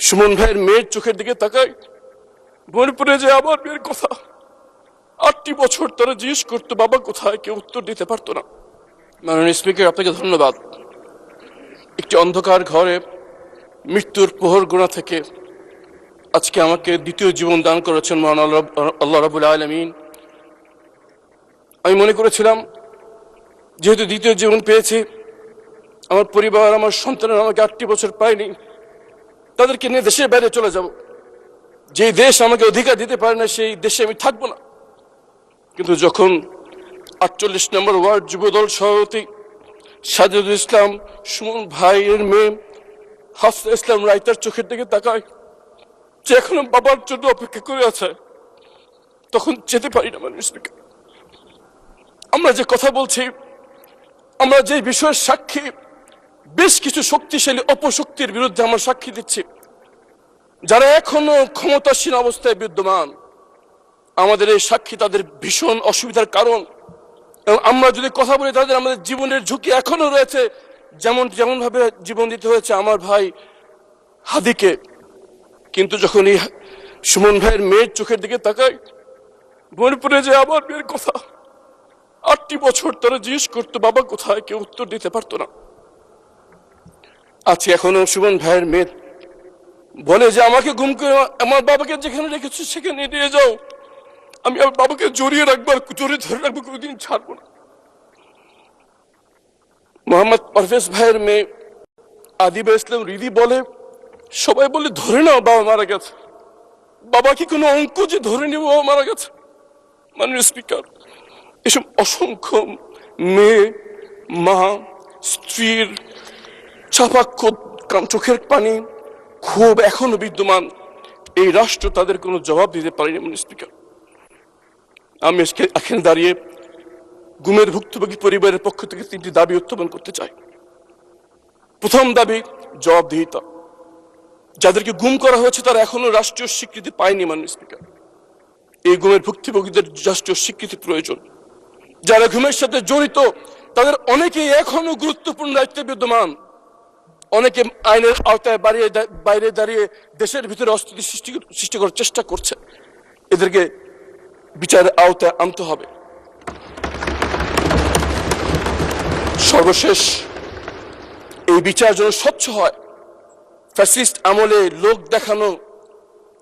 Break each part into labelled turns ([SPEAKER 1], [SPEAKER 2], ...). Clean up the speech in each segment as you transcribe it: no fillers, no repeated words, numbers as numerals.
[SPEAKER 1] সুমন ভাইয়ের মেয়ের চোখের দিকে তাকাই, মনে পড়ে যে আমার মেয়ের কথা। 8টি বছর তারা জিজ্ঞেস করতো বাবা কোথায়, কেউ উত্তর দিতে পারতো না। মাননীয় স্পিকার, আপনাকে ধন্যবাদ। একটি অন্ধকার ঘরে মৃত্যুর প্রহর গোনা থেকে আজকে আমাকে দ্বিতীয় জীবন দান করেছেন মহান আল্লাহ রাব্বুল আলামিন। আমি মনে করেছিলাম যেহেতু দ্বিতীয় জীবন পেয়েছি, আমার পরিবার, আমার সন্তানরা আমাকে 8টি বছর পায়নি, তাদেরকে নিয়ে দেশের বাইরে চলে যাব। যে দেশ আমাকে অধিকার দিতে পারে না সেই দেশে আমি থাকবো না। কিন্তু যখন 48 নম্বর ওয়ার্ড যুবদল সভাপতি সাজিদুল ইসলাম সুমন ভাইয়ের মেয়ে হাফসা ইসলাম রাইতার চোখের দিকে তাকায়, যে এখনো বাবার জন্য অপেক্ষা করে আছে, তখন যেতে পারি না। মাননীয় স্পিকার, আমরা যে কথা বলছি, আমরা যে বিষয়ের সাক্ষী, বেশ কিছু শক্তিশালী অপশক্তির বিরুদ্ধে আমরা সাক্ষী দিচ্ছি, যারা এখনো ক্ষমতাসীন অবস্থায় বিদ্যমান। আমাদের এই সাক্ষী তাদের ভীষণ অসুবিধার কারণ, এবং আমরা যদি কথা বলি তাদের আমাদের জীবনের ঝুঁকি এখনো রয়েছে। যেমন ভাবে জীবন দিতে হয়েছে আমার ভাই হাদিকে। কিন্তু যখন এই সুমন ভাইয়ের মেয়ের চোখের দিকে তাকাই, মনে পড়ে যে আমার মেয়ের কথা। 8টি বছর তারা জিজ্ঞেস করতো বাবা কোথায়, কেউ উত্তর দিতে পারতো না। আছে এখনো সুমন ভাইয়ের মেয়ে বলে যে আমাকে গুম করে আমার বাবাকে যেখানে রেখেছো সেখানে নিয়ে যাও, আমি আমার বাবাকে জড়িয়ে রাখবো, আর জড়িয়ে ধরে রাখবো, কোনোদিন ছাড়বো না। মোহাম্মদ পারভেজ ভাইয়ের মেয়ে আদিবা ইসলাম রিদি বলে, সবাই বলে ধরে নাও বাবা মারা গেছে। বাবা কি কোনো অঙ্ক যে ধরে নিব বাবা মারা গেছে? মাননীয় স্পিকার, এসব অসংখ্য মেয়ে, মা, স্ত্রীর চাপা চোখের পানি, ক্ষোভ এখনো বিদ্যমান। এই রাষ্ট্র তাদের কোনো জবাব দিতে পারেনি। মাননীয় স্পিকার, আমি এখানে দাঁড়িয়ে গুমের ভুক্তভোগী পরিবারের পক্ষ থেকে 3টি দাবি উত্থাপন করতে চাই। প্রথম দাবি জবাবদিহিতা। যাদেরকে গুম করা হয়েছে তারা এখনো রাষ্ট্রীয় স্বীকৃতি পায়নি। মাননীয় স্পিকার, এই গুমের ভুক্তভোগীদের রাষ্ট্রীয় স্বীকৃতি প্রয়োজন। যারা গুমের সাথে জড়িত তাদের অনেকেই এখনো গুরুত্বপূর্ণ দায়িত্বে বিদ্যমান। অনেকে আইনের আওতায় বাইরে দাঁড়িয়ে দেশের ভিতরে অস্থিতি সৃষ্টি করার চেষ্টা করছে। এদেরকে বিচারের আওতায় আনতে হবে। সর্বশেষ, এই বিচার যেন স্বচ্ছ হয়, ফ্যাসিস্ট আমলে লোক দেখানো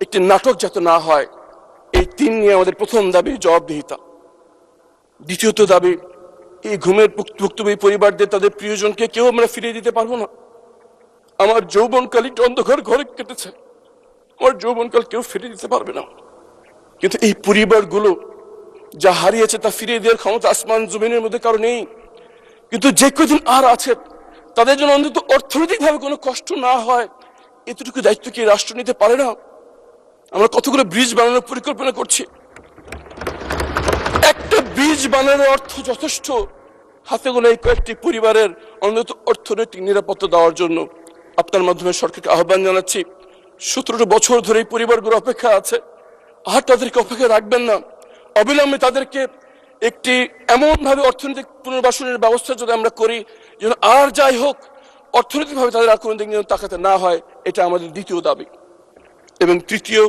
[SPEAKER 1] একটি নাটক যাতে না হয়। এই 3 নিয়ে আমাদের প্রথম দাবি জবাবদিহিতা। দ্বিতীয়ত দাবি, এই ঘুমের ভুক্তভোগী পরিবারদের তাদের প্রিয়জনকে কেউ আমরা ফিরিয়ে দিতে পারবো না। আমার যৌবনকাল একটি অন্ধকার ঘরে কেটেছে, আমার যৌবনকাল কেউ ফিরিয়ে দিতে পারবে না। কিন্তু এই পরিবারগুলো যা হারিয়েছে তা ফিরিয়ে দেওয়ার ক্ষমতা আসমান জমিনের মধ্যে কারো নেই। কিন্তু যে কদিন আর আছে তাদের জন্য অন্তত অর্থনৈতিকভাবে কোনো কষ্ট না হয়, এতটুকু দায়িত্ব কি রাষ্ট্র নিতে পারে না? আমরা কতগুলো ব্রিজ বানানোর পরিকল্পনা করছি। একটা ব্রিজ বানানোর অর্থ যথেষ্ট হাতে গোনা এই কয়েকটি পরিবারের অন্তত অর্থনৈতিক নিরাপত্তা দেওয়ার জন্য। আপনার মাধ্যমে সরকারকে আহ্বান জানাচ্ছি, 17 বছর ধরে এই পরিবারগুলো অপেক্ষা আছে, আর তাদেরকে অপেক্ষা রাখবেন না। অবিলম্বে তাদেরকে একটি এমন ভাবে অর্থনৈতিক পুনর্বাসনের ব্যবস্থা যদি আমরা করি, যেন আর যাই হোক অর্থনৈতিকভাবে তাদের আর কোনোদিন যেন তাকাতে না হয়। এটা আমাদের দ্বিতীয় দাবি। এবং তৃতীয়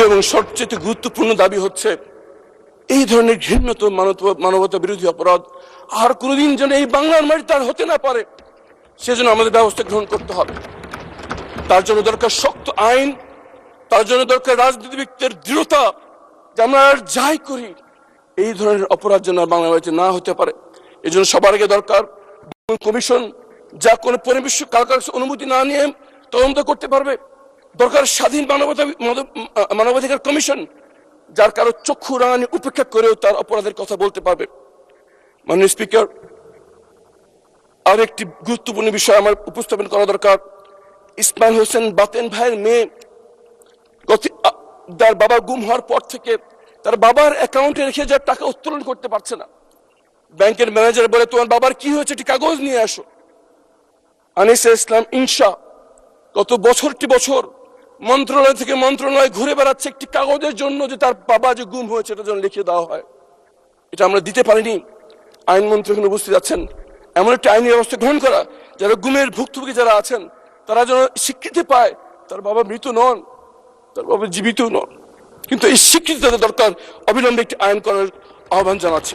[SPEAKER 1] এবং সবচেয়ে গুরুত্বপূর্ণ দাবি হচ্ছে, এই ধরনের ঘৃণ্যতম মানবতা বিরোধী অপরাধ আর কোনোদিন যেন এই বাংলার মাটিতে আর হতে না পারে, সেজন্য আমাদের ব্যবস্থা গ্রহণ করতে হবে। তার জন্য দরকার শক্ত আইন, তার জন্য দরকার রাজনীতিবিদদের দৃঢ়তা, যে আমরা আর যাই করি এই ধরনের অপরাধ যেন বাংলা মাটিতে না হতে পারে। এই জন্য সবার আগে দরকার কমিশন, যা কোনো কারো অনুমতি না নিয়ে তদন্ত করতে পারবে। দরকার স্বাধীন মানবাধিকার কমিশন, যার কারো চক্ষু রাঙানি উপেক্ষা করেও তার অপরাধের কথা বলতে পারবে। মাননীয় স্পিকার, আর একটি গুরুত্বপূর্ণ বিষয় আমার উপস্থাপন করা দরকার। ইসমাইল হোসেন বাতেন ভাইয়ের মেয়ে তার বাবা গুম হওয়ার পর থেকে তার বাবার অ্যাকাউন্টে রেখে যাওয়ার টাকা উত্তোলন করতে পারছে না। ব্যাংকের ম্যানেজার বলে, তোমার বাবার কি হয়েছে, একটি কাগজ নিয়ে আসো। আনিসা ইসলাম ইনশা গত বছরটি বছর মন্ত্রণালয় থেকে মন্ত্রণালয় ঘুরে বেড়াচ্ছে একটি কাগজের জন্য, যে তার বাবা যে গুম হয়েছে এটা যেন লিখে দেওয়া হয়। এটা আমরা দিতে পারিনি। আইনমন্ত্রী এখানে উপস্থিত আছেন, এমন একটি আইনি ব্যবস্থা গ্রহণ করা, যারা গুমের ভুক্তভোগী যারা আছেন তারা যেন স্বীকৃতি পায় তার বাবা মৃত নন, তার বাবা জীবিত নন। কিন্তু এই স্বীকৃতি তাদের দরকার, অবিলম্বে একটি আইন করার আহ্বান জানাচ্ছি।